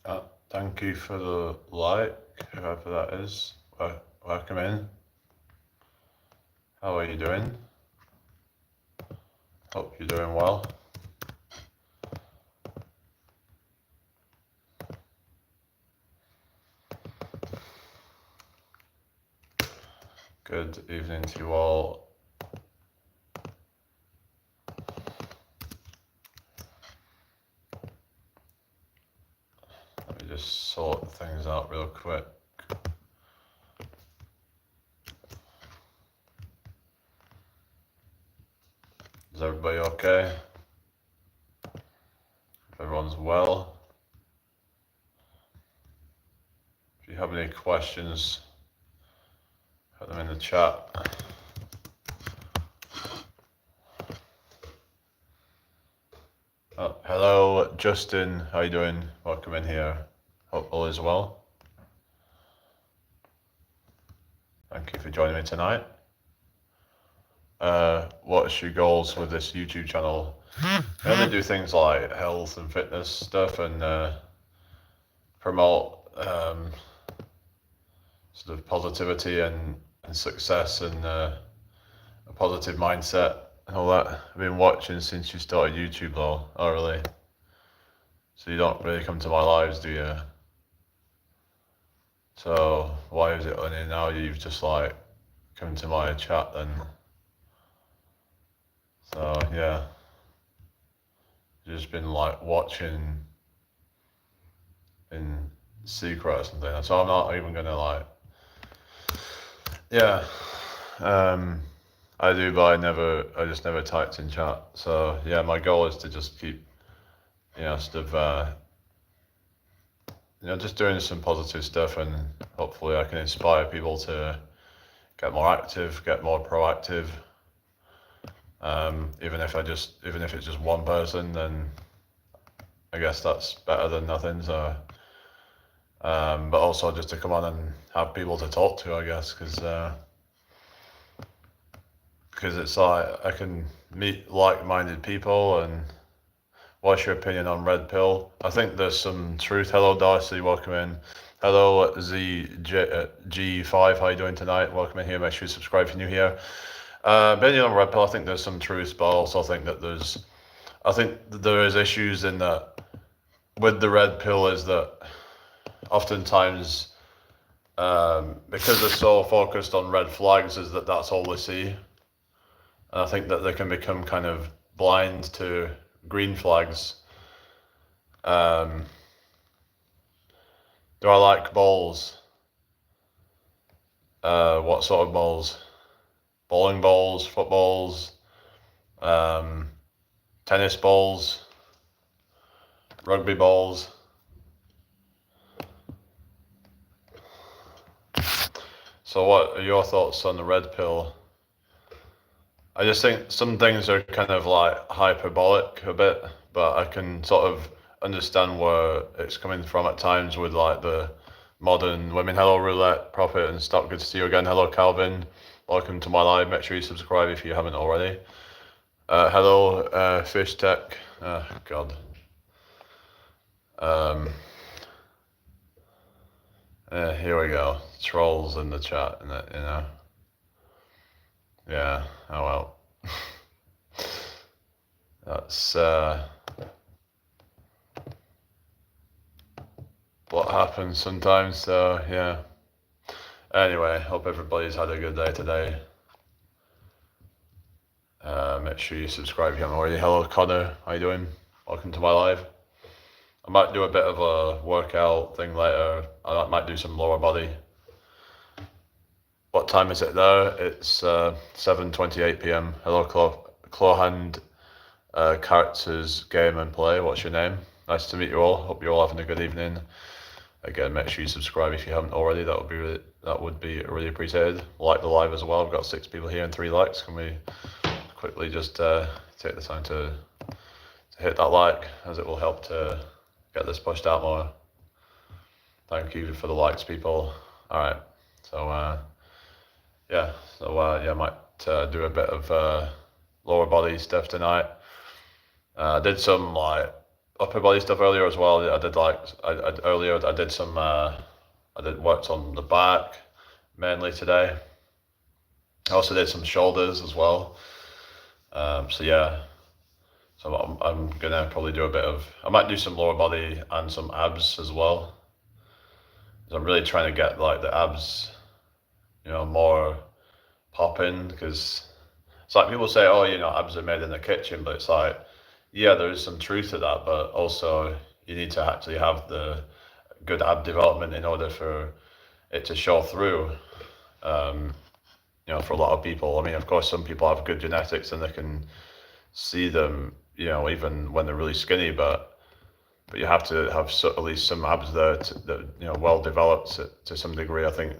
Thank you for the like, whoever that is. Welcome in. How are you doing? Hope you're doing well. Good evening to you all. Let me just sort things out real quick. Is everybody okay? If everyone's well? If you have any questions, put them in the chat. Hello, Justin. How you doing? Welcome in here. Hope all is well. Thank you for joining me tonight. What's your goals with this YouTube channel? I only do things like health and fitness stuff and promote sort of positivity and success and a positive mindset and all that. I've been watching since you started YouTube though. Oh really? So you don't really come to my lives, do you? So why is it only now you've just like come to my chat then? So yeah, just been like watching in secret or something. So I'm not even gonna like, yeah, I do, but I just never typed in chat. So yeah, my goal is to just keep, sort of, just doing some positive stuff, and hopefully I can inspire people to get more active, get more proactive. Even if it's just one person, then I guess that's better than nothing. So, but also just to come on and have people to talk to, I guess, because it's like I can meet like-minded people. And what's your opinion on red pill? I think there's some truth. Hello, Darcy, welcome in. Hello, G5, how you doing tonight? Welcome in here. Make sure you subscribe if you're new here. Opinion on red pill, I think there's some truth, but I also think that there is issues in that with the red pill is that oftentimes because they're so focused on red flags is that's all they see. And I think that they can become kind of blind to green flags. Do I like balls? What sort of balls? Bowling balls, footballs, tennis balls, rugby balls. So what are your thoughts on the red pill? I just think some things are kind of like hyperbolic a bit, but I can sort of understand where it's coming from at times with like the modern women. Hello, Roulette, Profit and Stock. Good to see you again. Hello, Calvin. Welcome to my live. Make sure you subscribe if you haven't already. Hello, Fish Tech. Oh, God. Here we go. Trolls in the chat, Yeah, oh well. That's what happens sometimes, so yeah. Anyway, hope everybody's had a good day today. Make sure you subscribe if you haven't already. Hello, Connor. How you doing? Welcome to my live. I might do a bit of a workout thing later. I might do some lower body. What time is it there? It's 7:28 p.m. Hello, Clawhand Characters Game and Play. What's your name? Nice to meet you all. Hope you're all having a good evening. Again, make sure you subscribe if you haven't already. That would be really appreciated. Like the live as well. I've got 6 people here and 3 likes. Can we quickly just take the time to hit that like, as it will help to get this pushed out more. Thank you for the likes, people. All right. So yeah. I might do a bit of lower body stuff tonight. I did some like upper body stuff earlier as well. I did earlier. I did some. I did worked on the back mainly today. I also did some shoulders as well. So yeah. So I'm gonna probably do a bit of. I might do some lower body and some abs as well. I'm really trying to get like the abs, more popping, because it's like people say, oh, abs are made in the kitchen, but it's like, yeah, there is some truth to that, but also you need to actually have the good ab development in order for it to show through. For a lot of people. I mean, of course, some people have good genetics and they can see them, even when they're really skinny, but you have to have at least some abs there that well developed to some degree, I think,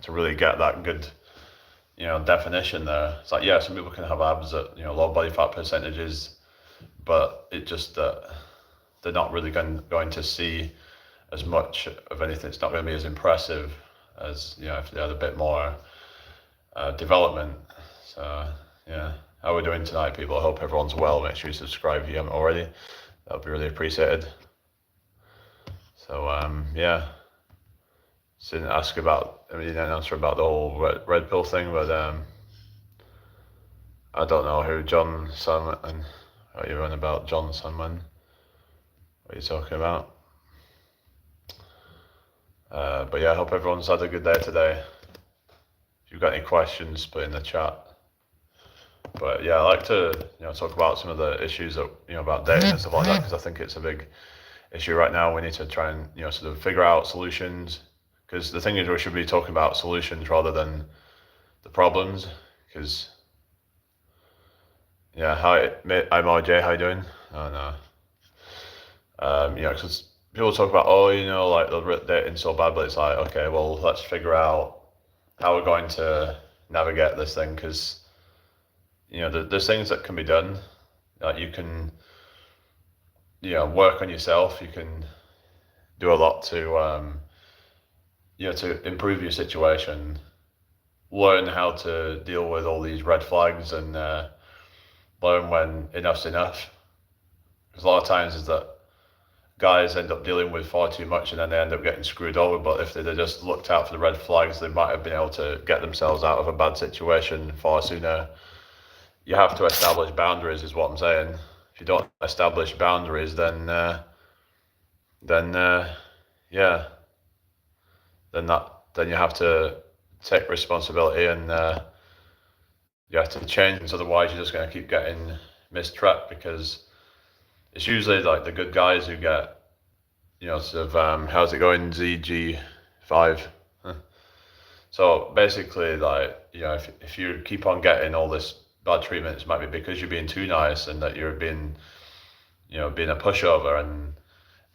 to really get that good, definition there. It's like, yeah, some people can have abs at low body fat percentages, but it just they're not really going to see as much of anything. It's not going to be as impressive as if they had a bit more development. So yeah, how are we doing tonight, people? I hope everyone's well. Make sure you subscribe if you haven't already. That would be really appreciated. So yeah, so didn't ask about. I mean, didn't answer about the whole red pill thing, but I don't know who John Sun and what you're on about, John Sunman. What are you talking about? But yeah, I hope everyone's had a good day today. If you've got any questions, put in the chat. But yeah, I like to talk about some of the issues that about dating and stuff like that, because I think it's a big issue right now. We need to try and sort of figure out solutions, because the thing is we should be talking about solutions rather than the problems. Because yeah, hi, I'm RJ. How you doing? Oh no. Because people talk about like the dating so bad, but it's like, okay, well, let's figure out how we're going to navigate this thing, because there's things that can be done. Like you can work on yourself. You can do a lot to to improve your situation, learn how to deal with all these red flags, and learn when enough's enough. Because a lot of times is that guys end up dealing with far too much and then they end up getting screwed over. But if they'd just looked out for the red flags, they might have been able to get themselves out of a bad situation far sooner. You have to establish boundaries, is what I'm saying. If you don't establish boundaries, then you have to take responsibility, and you have to change. Otherwise, you're just going to keep getting mistrapped, because it's usually like the good guys who get, sort of, how's it going, ZG5? So basically, like, if you keep on getting all this bad treatment, it might be because you're being too nice and that you're being a pushover. And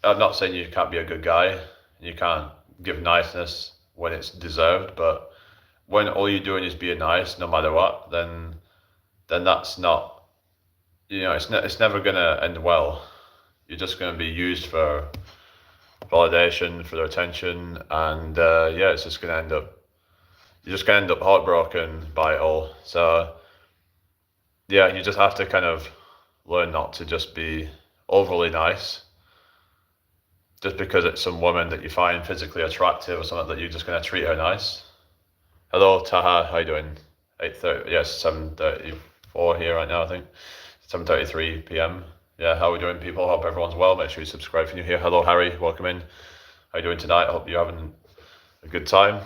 I'm not saying you can't be a good guy, you can't give niceness when it's deserved, but when all you're doing is being nice, no matter what, then that's not, it's never gonna end well. You're just gonna be used for validation, for their attention, and it's just gonna end up. You're just gonna end up heartbroken by it all. So yeah, you just have to kind of learn not to just be overly nice, just because it's some woman that you find physically attractive or something, that you're just gonna treat her nice. Hello, Taha, how you doing? 8:30, yes, 7:34 here right now, I think. 7:33 p.m. Yeah, how are we doing, people? Hope everyone's well. Make sure you subscribe if you're new here. Hello, Harry, welcome in. How you doing tonight? I hope you're having a good time.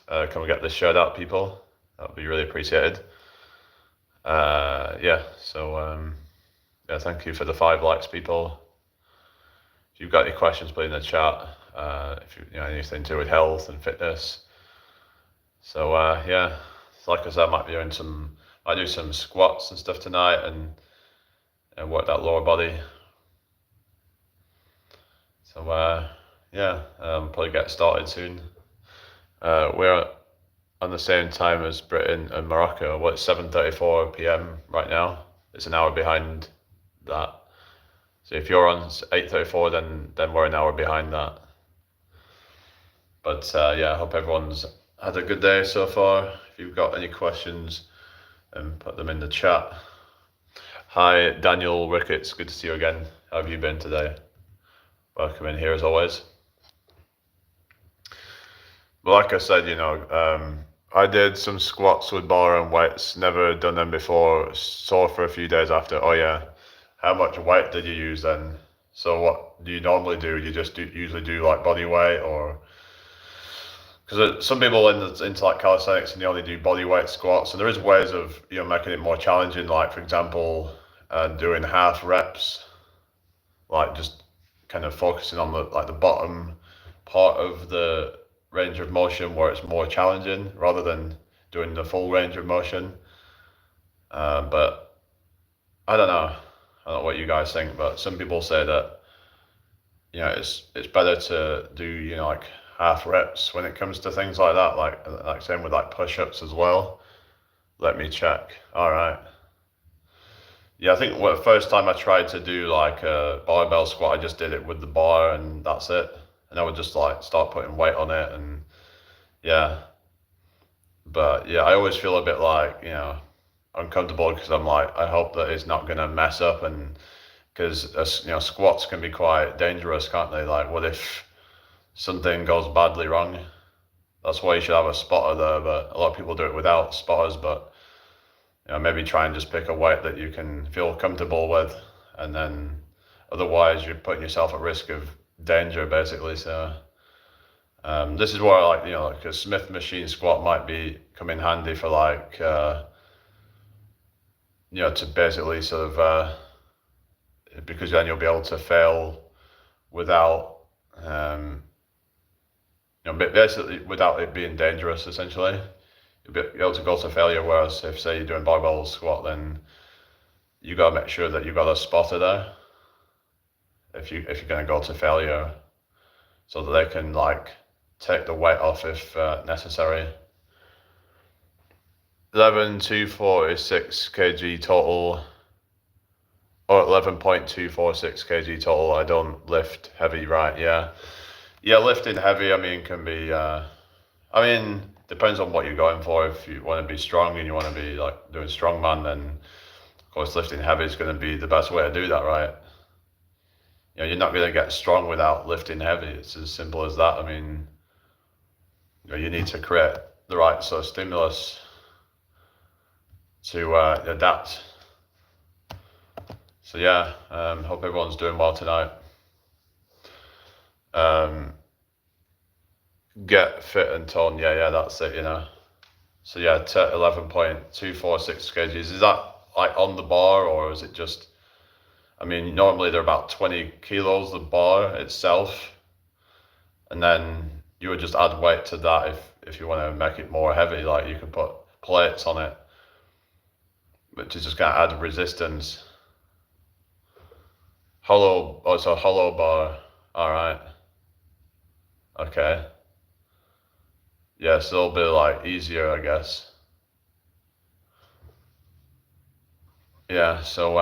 Can we get this shared out, people? That would be really appreciated. Thank you for the 5 likes, people. If you've got any questions, put in the chat. If you anything to do with health and fitness. So like I said, I might do some squats and stuff tonight, and work that lower body. So probably get started soon. We're on the same time as Britain and Morocco. Well, it's 7:34 p.m. right now. It's an hour behind that. So if you're on 8:34, then we're an hour behind that. But I hope everyone's had a good day so far. If you've got any questions, put them in the chat. Hi, Daniel Ricketts. Good to see you again. How have you been today? Welcome in here as always. Well, like I said, I did some squats with bar and weights. Never done them before. Sore for a few days after. Oh yeah, how much weight did you use then? So what do you normally do? You just usually do like body weight, or because some people into like calisthenics and they only do body weight squats, and there is ways of making it more challenging. Like for example, doing half reps, like just kind of focusing on the bottom part of the range of motion where it's more challenging rather than doing the full range of motion. But I don't know. I don't know what you guys think, but some people say that it's better to do like half reps when it comes to things like that. Like same with like push-ups as well. Let me check. All right. Yeah, I think the first time I tried to do like a barbell squat, I just did it with the bar and that's it. And I would just like start putting weight on it and yeah. But yeah, I always feel a bit like, uncomfortable because I'm like, I hope that it's not going to mess up and because, squats can be quite dangerous, can't they? Like, what if something goes badly wrong? That's why you should have a spotter there, but a lot of people do it without spotters, but maybe try and just pick a weight that you can feel comfortable with, and then otherwise you're putting yourself at risk of danger, basically. So this is where like a Smith machine squat might come in handy for like to basically sort of because then you'll be able to fail without basically without it being dangerous. Essentially, you'll be able to go to failure. Whereas if say you're doing barbell squat, then you gotta make sure that you got a spotter there if you're gonna go to failure, so that they can like take the weight off if necessary. 11,246 kg total, or 11.246 kg total. I don't lift heavy, right? Yeah, lifting heavy. I mean, can be. Depends on what you're going for. If you want to be strong and you want to be like doing strongman, then of course lifting heavy is going to be the best way to do that, right? You're not going to get strong without lifting heavy. It's as simple as that. I mean, you need to create the right sort of stimulus to adapt. So yeah, hope everyone's doing well tonight. Get fit and tone. Yeah, that's it. So yeah, 11.246 kgs. Is that like on the bar, or is it just? I mean, normally they're about 20 kilos, the bar itself, and then you would just add weight to that if you want to make it more heavy. Like you could put plates on it, which is just going to add resistance. It's a hollow bar. All right. Okay. Yeah, so it'll be like easier, I guess. Yeah, so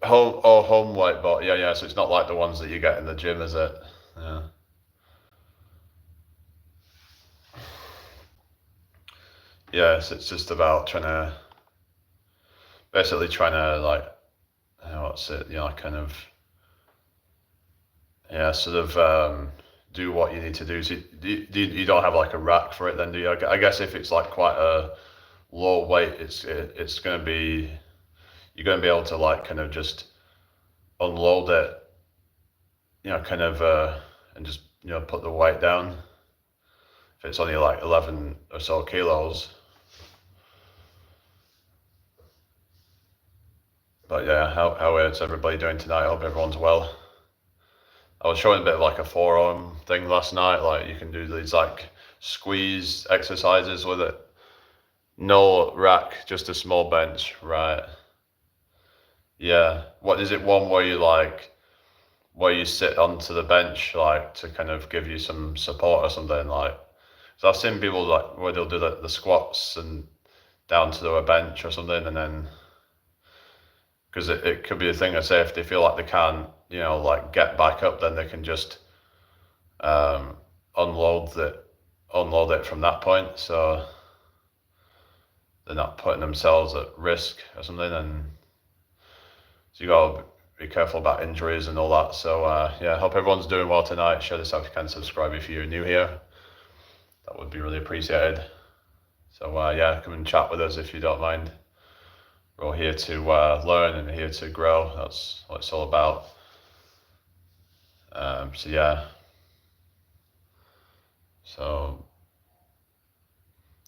home weight bar. Yeah, so it's not like the ones that you get in the gym, is it? Yeah. Yes, it's just about basically trying to like, what's it? Kind of, yeah, sort of do what you need to do. So you don't have like a rack for it then, do you? I guess if it's like quite a low weight, it's gonna be, you're gonna be able to like kind of just unload it, kind of and just put the weight down. If it's only like 11 or so kilos. But yeah, how is everybody doing tonight? I hope everyone's well. I was showing a bit of like a forearm thing last night. Like you can do these like squeeze exercises with it. No rack, just a small bench, right? Yeah. What is it? One where you sit onto the bench, like to kind of give you some support or something, like. So I've seen people like where they'll do the squats and down to a bench or something, and then because it could be a thing of say if they feel like they can't, like get back up, then they can just unload it from that point, so they're not putting themselves at risk or something. And So you gotta be careful about injuries and all that. So yeah, hope everyone's doing well tonight. Share this out if you can. Subscribe if you're new here. That would be really appreciated. So yeah, come and chat with us if you don't mind. We're all here to learn and here to grow. That's what it's all about. So yeah. So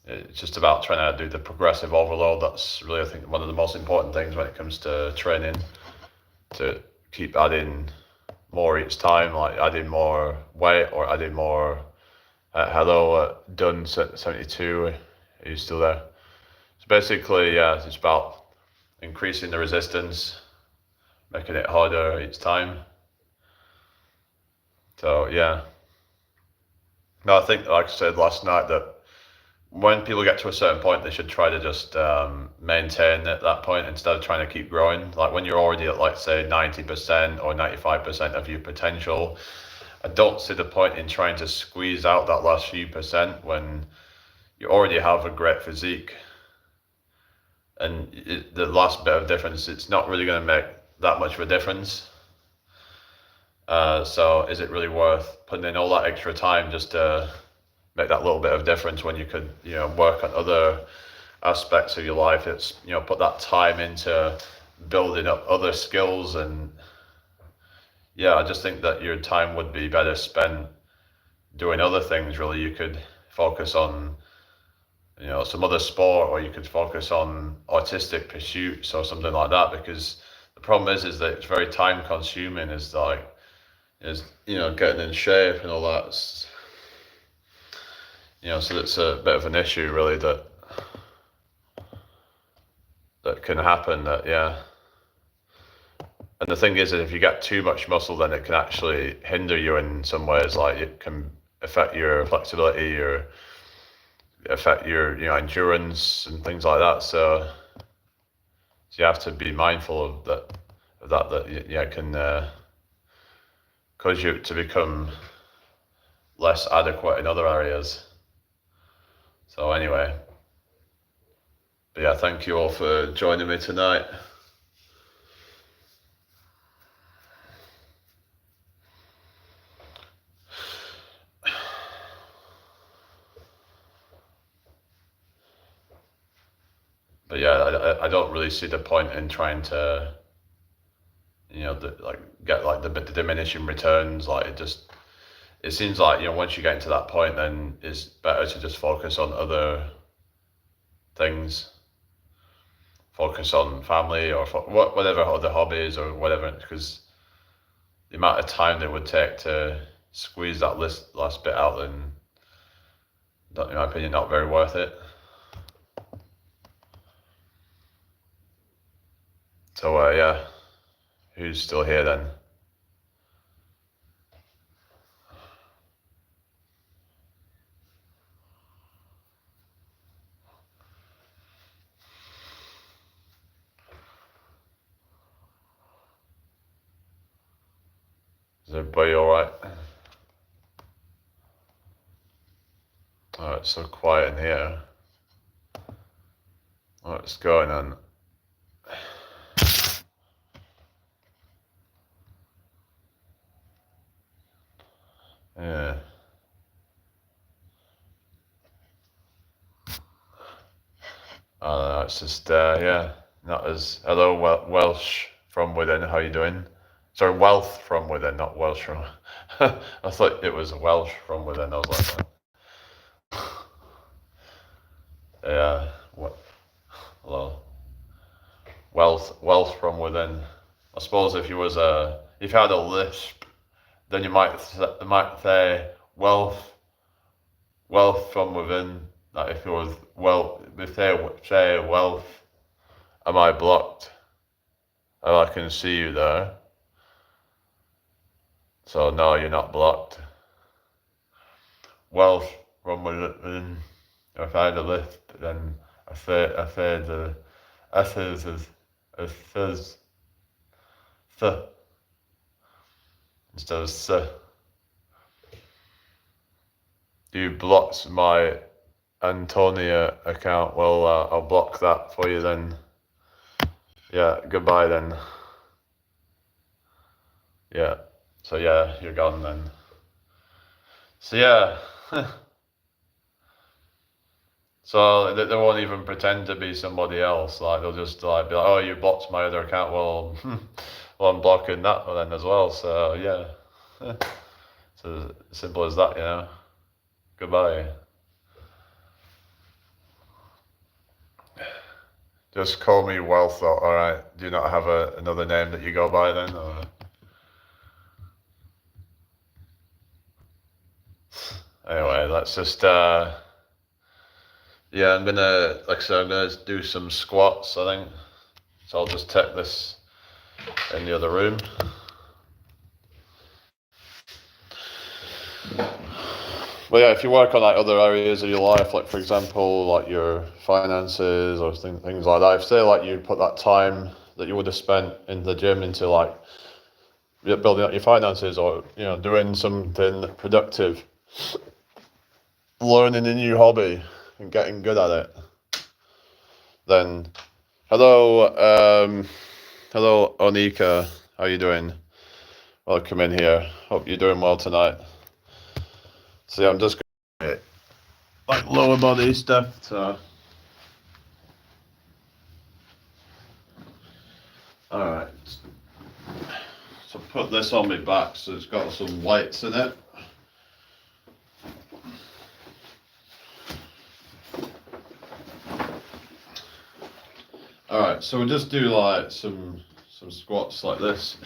it's just about trying to do the progressive overload. That's really, I think, one of the most important things when it comes to training, to keep adding more each time, like adding more weight or adding more. Hello, Dun 72. Are you still there? So basically, yeah, it's about increasing the resistance, making it harder each time. So yeah. No, I think, like I said last night, that when people get to a certain point, they should try to just maintain at that point instead of trying to keep growing. Like when you're already at, like, say, 90% or 95% of your potential, I don't see the point in trying to squeeze out that last few percent when you already have a great physique. And the last bit of difference, it's not really going to make that much of a difference. So is it really worth putting in all that extra time just to make that little bit of difference when you could, work on other aspects of your life? It's, put that time into building up other skills. And yeah, I just think that your time would be better spent doing other things. Really, you could focus on, some other sport, or you could focus on artistic pursuits or something like that, because the problem is that it's very time consuming. Is like, getting in shape and all that. So it's a bit of an issue, really, that can happen. That, yeah. And the thing is that if you get too much muscle, then it can actually hinder you in some ways. Like it can affect your flexibility, or affect your, endurance and things like that. So you have to be mindful of that. It can cause you to become less adequate in other areas. So anyway, but yeah, thank you all for joining me tonight. But yeah, I don't really see the point in trying to, get like the diminishing returns. Like it seems like, once you get into that point, then it's better to just focus on other things. Focus on family or whatever other hobbies or whatever, because the amount of time that would take to squeeze that last bit out, then, in my opinion, not very worth it. So yeah, who's still here then? Is everybody all right? Oh, it's so quiet in here. What's going on? Yeah. It's just, yeah, not as, hello, Welsh from within, how you doing? Sorry, wealth from within, not Welsh from, I thought it was Welsh from within. I was like, yeah, what, hello, wealth from within. I suppose if you had a lisp, then you might say wealth from within. Like if it was, if they say wealth, am I blocked? Oh, I can see you there. So no, you're not blocked. Wealth from within. If I had a lisp, then I say the S's as fizz, th, instead of s. You blocked my Antonia account. Well, I'll block that for you then. Yeah, goodbye then. Yeah. So yeah, you're gone then. So yeah. So they won't even pretend to be somebody else. Like they'll just like be like, "Oh, you blocked my other account." Well, well, I'm blocking that one then as well. So yeah, so simple as that, you know. Goodbye. Just call me Wealth. All right. Do you not have another name that you go by then? Or... Anyway, let's just. Yeah, I'm gonna, like I said, I'm gonna do some squats. I think. So I'll just take this in the other room. But yeah, if you work on like other areas of your life, like for example, like your finances or things like that, if say like you put that time that you would have spent in the gym into like building up your finances or doing something productive, learning a new hobby and getting good at it, then hello Onika, how you doing? Welcome in here. Hope you're doing well tonight. So yeah, I'm just gonna like lower body stuff. So all right. So put this on my back so it's got some weights in it. Alright, so we'll just do like some squats like this.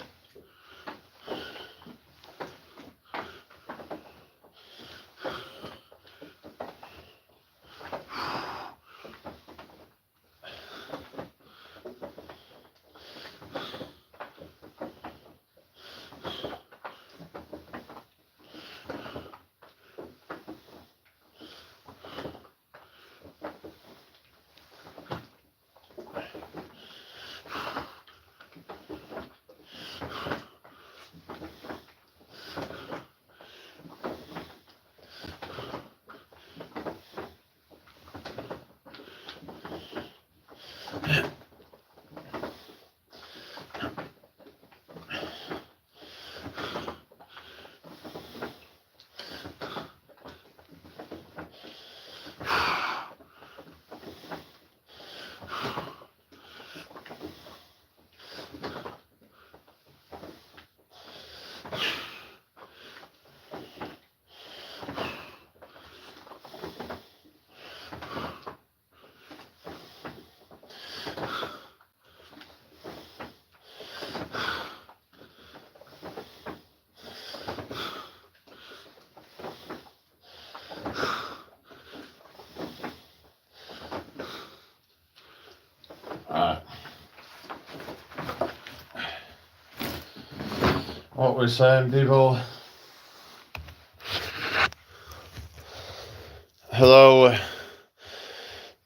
Alright. What we're saying, people. Hello,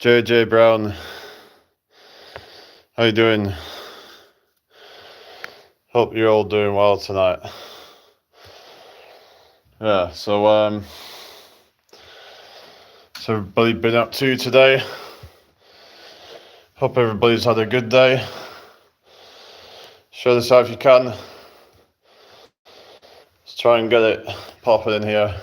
JJ Brown. How you doing? Hope you're all doing well tonight. Yeah, so everybody been up to today? Hope everybody's had a good day. Share this out if you can. Let's try and get it popping in here.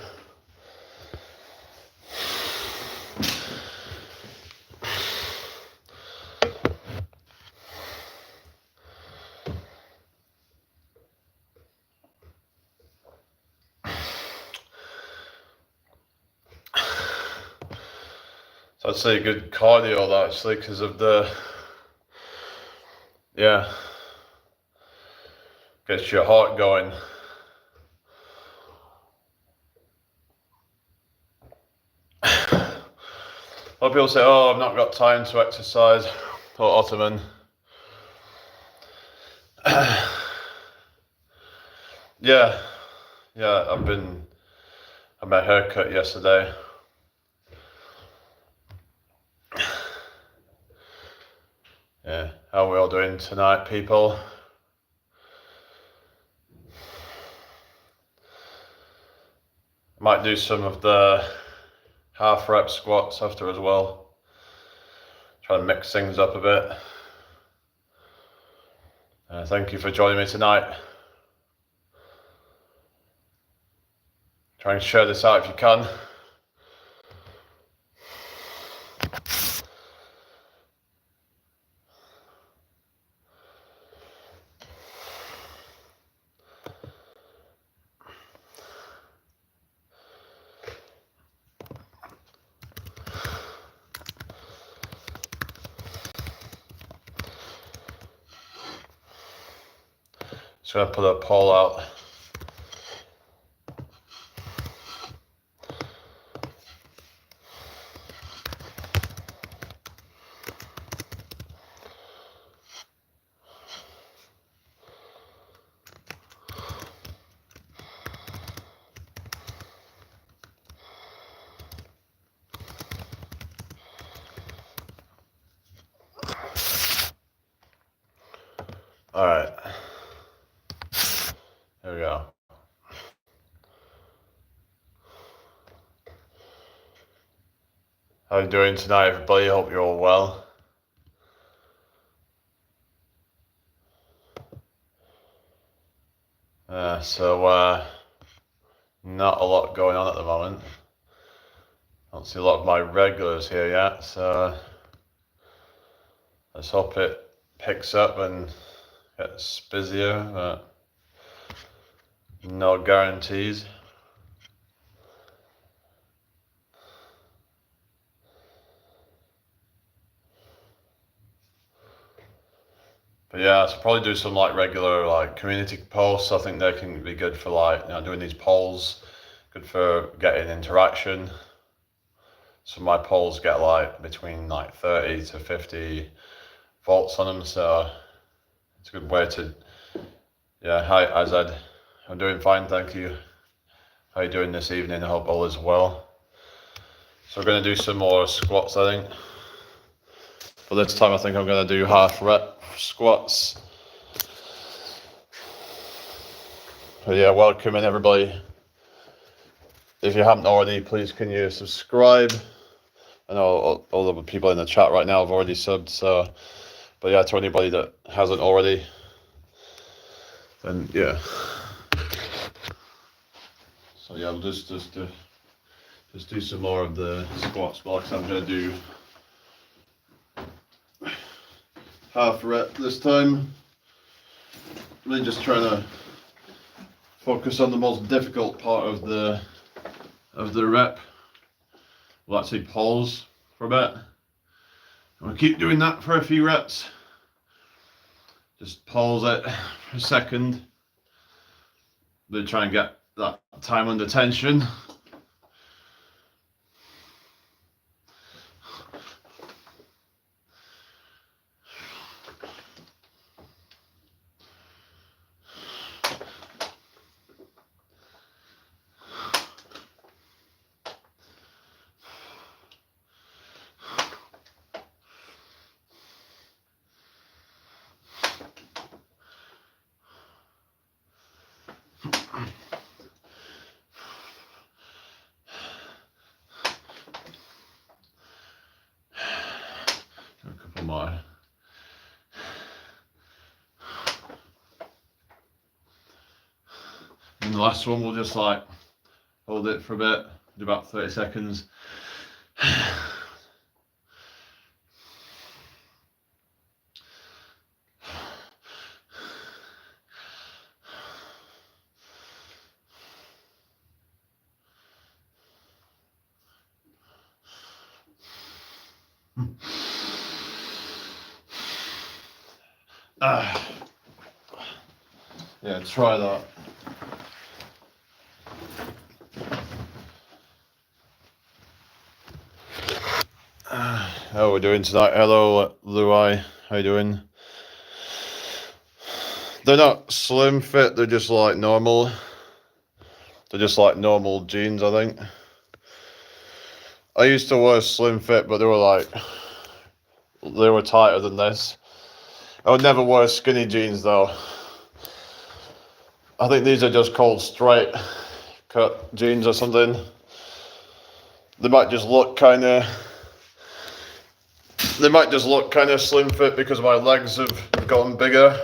So I'd say good cardio that actually because of gets your heart going. A lot of people say, "Oh, I've not got time to exercise," or Ottoman. Yeah, I had my haircut yesterday. Yeah, how are we all doing tonight, people? Might do some of the half rep squats after as well. Try to mix things up a bit. Thank you for joining me tonight. Try and share this out if you can. Just gonna put a poll out. All right, here we go. How are you doing tonight, everybody? Hope you're all well. Not a lot going on at the moment. I don't see a lot of my regulars here yet, so let's hope it picks up and gets busier, but no guarantees. But yeah, so probably do some like regular like community posts. I think they can be good for like doing these polls, good for getting interaction. So my polls get like between like 30 to 50 votes on them, so it's a good way to. Yeah, hi Azad, I'm doing fine, thank you. How are you doing this evening? I hope all is well. So we're going to do some more squats, I think. But this time I think I'm going to do half rep squats. But yeah, welcome in everybody. If you haven't already, please can you subscribe? I know all the people in the chat right now have already subbed, so, but yeah, to anybody that hasn't already, then yeah. So yeah, we'll just do some more of the squats blocks. I'm going to do half rep this time. Really just trying to focus on the most difficult part of the rep. We'll actually pause for a bit. I'm going to keep doing that for a few reps. Just pause it for a second. Then try and get that time under tension. A couple more. And the last one, we'll just like hold it for a bit, do about 30 seconds. Yeah, try that. How are we doing tonight? Hello, Luai. How you doing? They're not slim fit, they're just like normal. They're just like normal jeans, I think. I used to wear slim fit, but they were tighter than this. I would never wear skinny jeans though. I think these are just called straight cut jeans or something. They might just look kind of slim fit because my legs have gotten bigger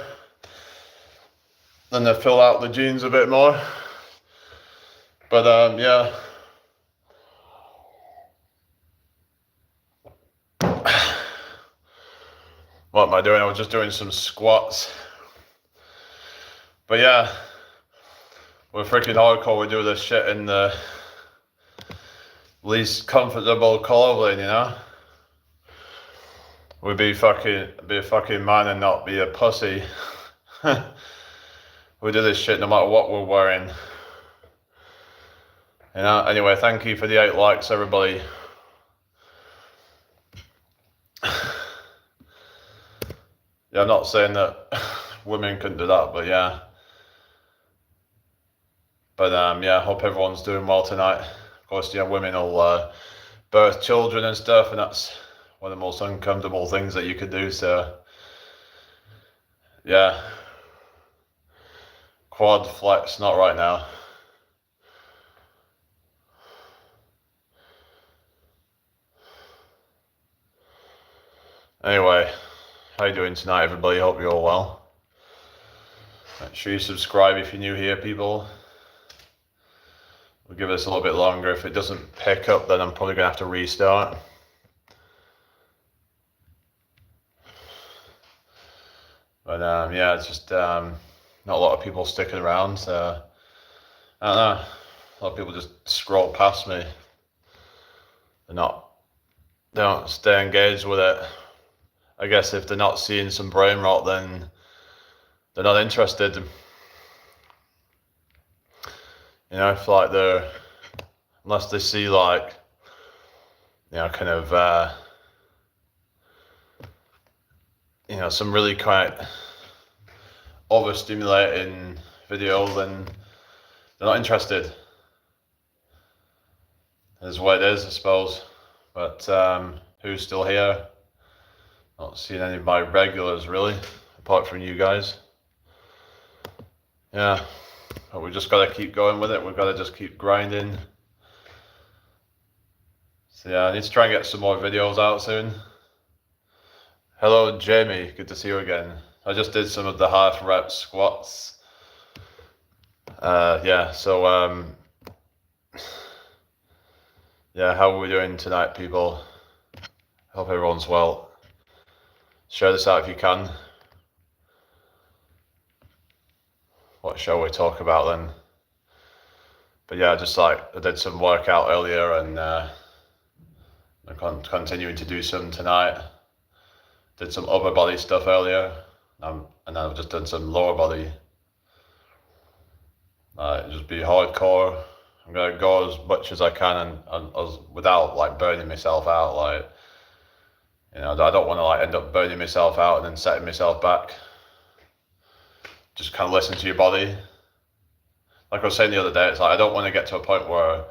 and they fill out the jeans a bit more. But yeah. What am I doing? I was just doing some squats. But yeah, we're freaking hardcore. We do this shit in the least comfortable color lane, you know? We'd be a fucking man and not be a pussy. We do this shit no matter what we're wearing. You know? Anyway, thank you for the 8 likes, everybody. Yeah, I'm not saying that women couldn't do that, but yeah. But yeah, hope everyone's doing well tonight. Of course, yeah, women will birth children and stuff, and that's one of the most uncomfortable things that you could do. So yeah, quad flex, not right now. Anyway, how you doing tonight, everybody? Hope you're all well. Make sure you subscribe if you're new here, people. We'll give this a little bit longer. If it doesn't pick up, then I'm probably gonna have to restart. But yeah, it's just not a lot of people sticking around. So I don't know. A lot of people just scroll past me. They don't stay engaged with it. I guess if they're not seeing some brain rot, then they're not interested. You know, if like unless they see like, you know, kind of, you know, some really quite overstimulating video, then they're not interested. Is what it is, I suppose. But who's still here? Not seeing any of my regulars really, apart from you guys. Yeah, but we just gotta keep going with it. We've gotta just keep grinding. So yeah, I need to try and get some more videos out soon. Hello, Jamie. Good to see you again. I just did some of the half rep squats. Yeah, so yeah, how are we doing tonight, people? Hope everyone's well. Share this out if you can. What shall we talk about then? But yeah, just like I did some workout earlier, and I'm continuing to do some tonight. Did some upper body stuff earlier, and I've just done some lower body. Just be hardcore. I'm gonna go as much as I can, and without like burning myself out. Like, you know, I don't want to like end up burning myself out and then setting myself back. Just kind of listen to your body. Like I was saying the other day, it's like I don't want to get to a point where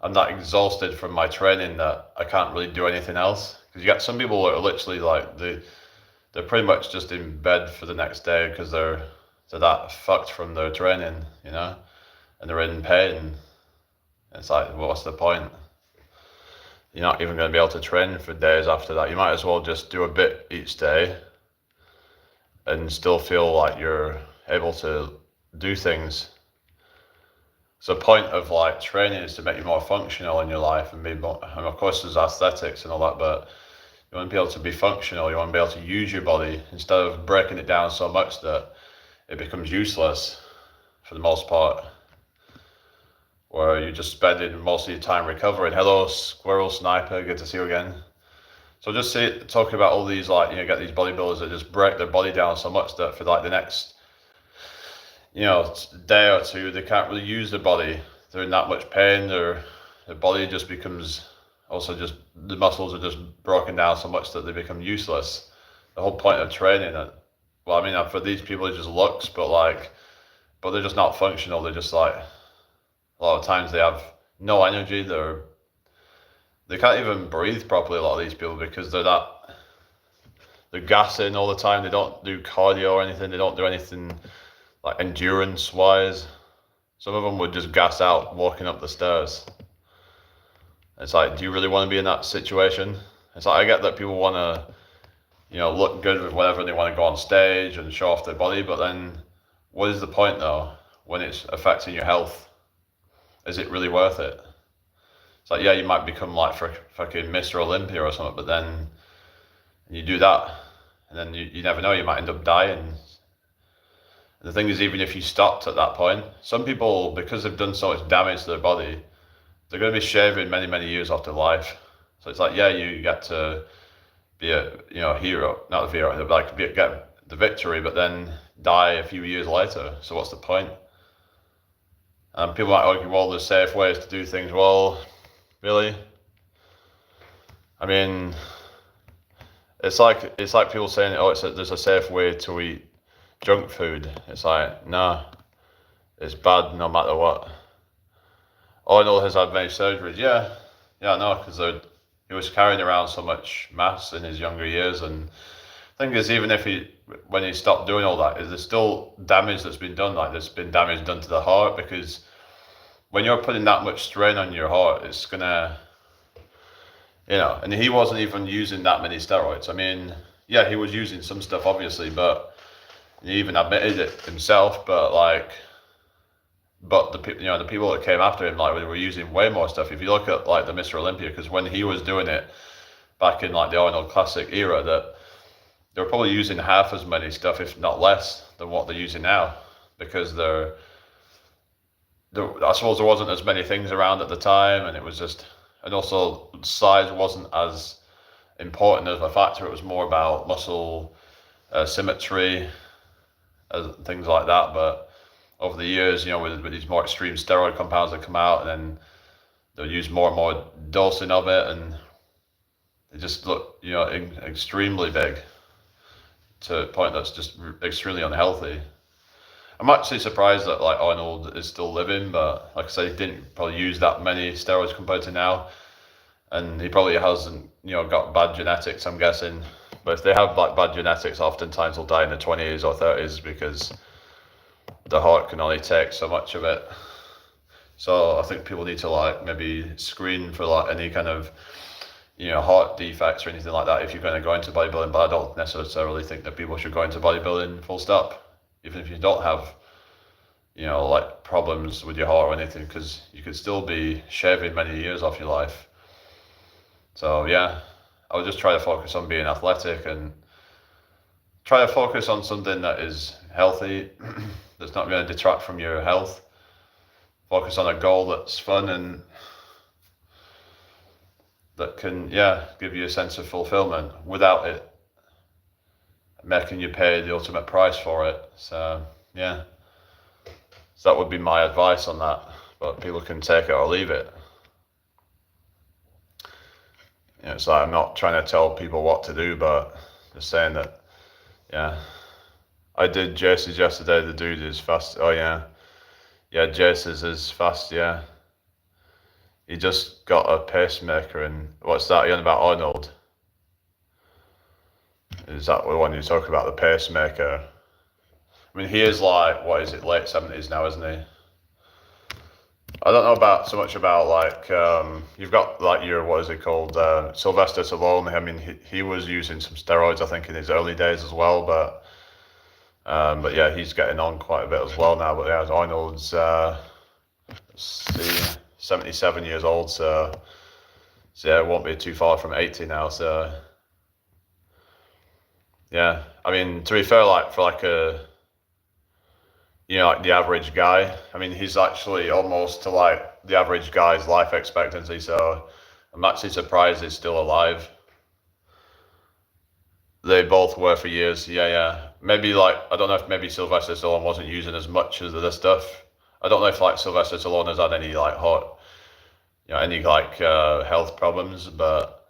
I'm that exhausted from my training that I can't really do anything else. Because you get some people that are literally like they're pretty much just in bed for the next day because they're that fucked from their training, you know, and they're in pain. It's like, well, what's the point? You're not even going to be able to train for days after that. You might as well just do a bit each day and still feel like you're able to do things. So the point of like training is to make you more functional in your life and be more, and of course there's aesthetics and all that, but you want to be able to be functional. You want to be able to use your body instead of breaking it down so much that it becomes useless for the most part, where you're just spending most of your time recovering. Hello, Squirrel Sniper, good to see you again. So just talking about all these, like, you know, get these bodybuilders that just break their body down so much that for like the next, you know, day or two, they can't really use their body. They're in that much pain. Their body just becomes, also just, the muscles are just broken down so much that they become useless. The whole point of training, well, I mean, for these people it just looks, but they're just not functional. They're just like, a lot of times they have no energy. They can't even breathe properly, a lot of these people, because they're gassing all the time. They don't do cardio or anything. They don't do anything like endurance wise. Some of them would just gas out walking up the stairs. It's like, do you really want to be in that situation? It's like, I get that people want to, you know, look good with whatever they want to go on stage and show off their body, but then what is the point though when it's affecting your health? is it really worth it? It's like, yeah, you might become like fucking Mr. Olympia or something, but then you do that, and then you never know, you might end up dying. And the thing is, even if you stopped at that point, some people, because they've done so much damage to their body, they're going to be shaving many, many years off their life. So it's like, yeah, you get to be a hero, not a hero, like get the victory, but then die a few years later. So what's the point? And people might argue, well, there's safe ways to do things. Well, really? I mean, it's like people saying, oh, there's a safe way to eat junk food. It's like, no, it's bad no matter what. Arnold has had many surgeries. Yeah, no, because he was carrying around so much mass in his younger years, and the thing is, even if when he stopped doing all that, there's still damage that's been done. Like there's been damage done to the heart, because when you're putting that much strain on your heart, it's gonna, and he wasn't even using that many steroids. I mean, yeah, he was using some stuff obviously, but he even admitted it himself. But the people that came after him, like, they were using way more stuff. If you look at like the Mr. Olympia, because when he was doing it back in like the Arnold Classic era, that they were probably using half as many stuff, if not less, than what they're using now, because I suppose there wasn't as many things around at the time, and it was just, and also size wasn't as important as a factor. It was more about muscle symmetry, things like that. But over the years, with these more extreme steroid compounds that come out, and then they'll use more and more dosing of it, and they just look, extremely big, to a point that's just extremely unhealthy. I'm actually surprised that like Arnold is still living, but like I said, he didn't probably use that many steroids compared to now, and he probably hasn't, got bad genetics, I'm guessing. But if they have like bad genetics, oftentimes they'll die in their 20s or 30s, because the heart can only take so much of it. So I think people need to like maybe screen for like any kind of heart defects or anything like that if you're going to go into bodybuilding. But I don't necessarily think that people should go into bodybuilding full stop, even if you don't have like problems with your heart or anything, because you could still be shaving many years off your life. So yeah, I would just try to focus on being athletic and try to focus on something that is healthy, that's not going to detract from your health. Focus on a goal that's fun and that can, give you a sense of fulfillment without it making you pay the ultimate price for it. So yeah, so that would be my advice on that. But people can take it or leave it. It's like, I'm not trying to tell people what to do, but just saying that, I did Jace's yesterday. The dude is fast. Oh yeah, Jace's is fast. Yeah, he just got a pacemaker. And what's that? You're on about Arnold? Is that the one you talk about, the pacemaker? I mean, he is like, what is it, late 70s now, isn't he? I don't know so much about like, you've got like what is it called, Sylvester Stallone. I mean, he was using some steroids, I think, in his early days as well, but yeah, he's getting on quite a bit as well now. But yeah, Arnold's, let's see, 77 years old, so yeah, it won't be too far from 80 now, so yeah. I mean, to be fair, like for like like the average guy, I mean, he's actually almost to like the average guy's life expectancy, so I'm actually surprised he's still alive. They both were for years, yeah. Maybe like, I don't know if maybe Sylvester Stallone wasn't using as much as the stuff. I don't know if like Sylvester Stallone has had any like any like health problems, but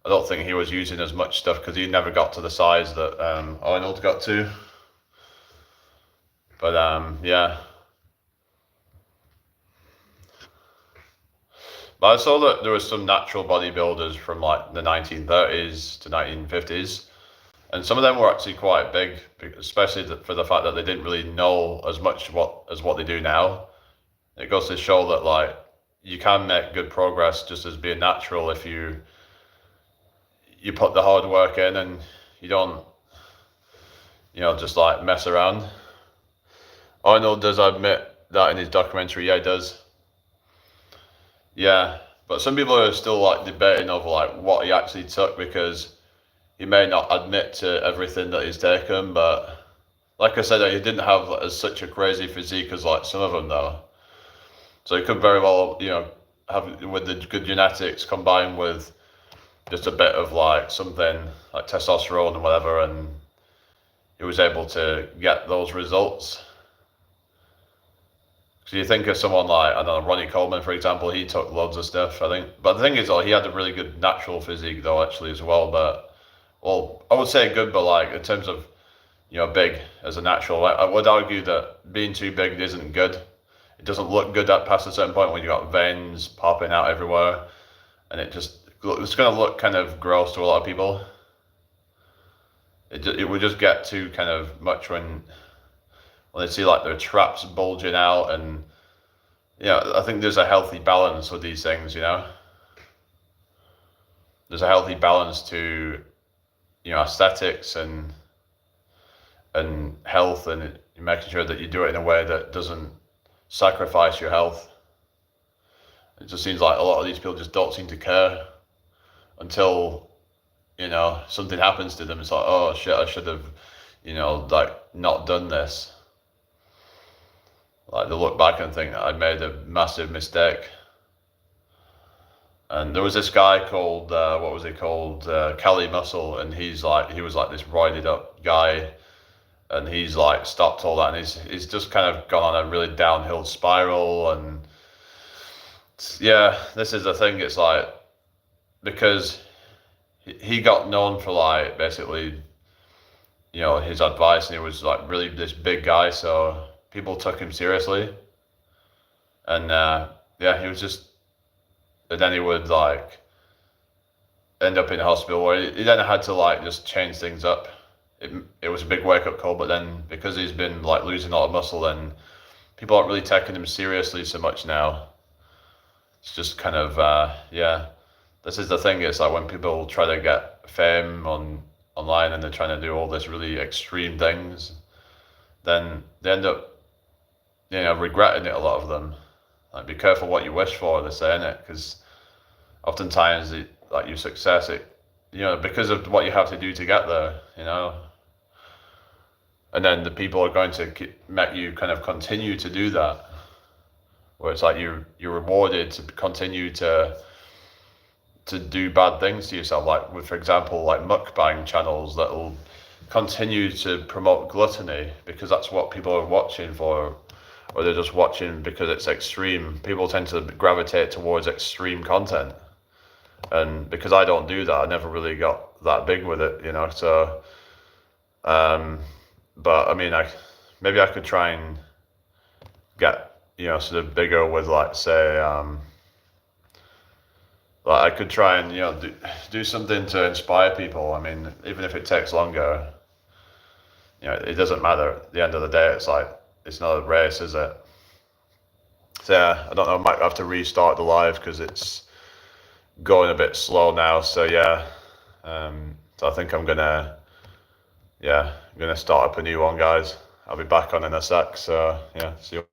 I don't think he was using as much stuff, because he never got to the size that Arnold got to. But yeah. But I saw that there were some natural bodybuilders from like the 1930s to 1950s, and some of them were actually quite big, especially for the fact that they didn't really know as much as what they do now. It goes to show that like you can make good progress just as being natural if you put the hard work in and you don't just like mess around. Arnold does admit that in his documentary. Yeah, he does. Yeah, but some people are still like debating over like what he actually took because he may not admit to everything that he's taken. But like I said, he didn't have as such a crazy physique as like some of them though. So he could very well, have with the good genetics combined with just a bit of like something like testosterone and whatever, and he was able to get those results. So you think of someone like, I don't know, Ronnie Coleman, for example, he took loads of stuff, I think. But the thing is, though, he had a really good natural physique, though, actually, as well. But, well, I would say good, but like in terms of, big as a natural, I would argue that being too big isn't good. It doesn't look good at past a certain point when you got veins popping out everywhere, and it's going to look kind of gross to a lot of people. It would just get too kind of much when they see like their traps bulging out, and I think there's a healthy balance with these things. There's a healthy balance to aesthetics and health, and making sure that you do it in a way that doesn't sacrifice your health. It just seems like a lot of these people just don't seem to care until something happens to them. It's like, oh shit, I should have like not done this. Like they look back and think I made a massive mistake. And there was this guy called what was he called, Cali Muscle, and he was like this roided up guy, and he's like stopped all that, and he's just kind of gone on a really downhill spiral. And yeah, this is the thing. It's like because he got known for like basically his advice, and he was like really this big guy, so people took him seriously. And yeah, he was just, and then he would like end up in hospital where he then had to like just change things up. It was a big wake up call, but then because he's been like losing a lot of muscle, then people aren't really taking him seriously so much now. It's just kind of yeah. This is the thing. It's like when people try to get fame online and they're trying to do all this really extreme things, then they end up regretting it. A lot of them. Like, be careful what you wish for, they say, innit? Because oftentimes, like your success, because of what you have to do to get there, and then the people are going to make you kind of continue to do that, where it's like you're rewarded to continue to do bad things to yourself, like with, for example, like mukbang channels that will continue to promote gluttony because that's what people are watching for, or they're just watching because it's extreme. People tend to gravitate towards extreme content, and because I don't do that, I never really got that big with it, so but I mean, maybe I could try and get sort of bigger with, like, say like I could try and do something to inspire people. I mean, even if it takes longer, it doesn't matter. At the end of the day, it's like it's not a race, is it? So yeah, I don't know. I might have to restart the live because it's going a bit slow now. So yeah, so I think I'm gonna start up a new one, guys. I'll be back on in a sec. So yeah, see you.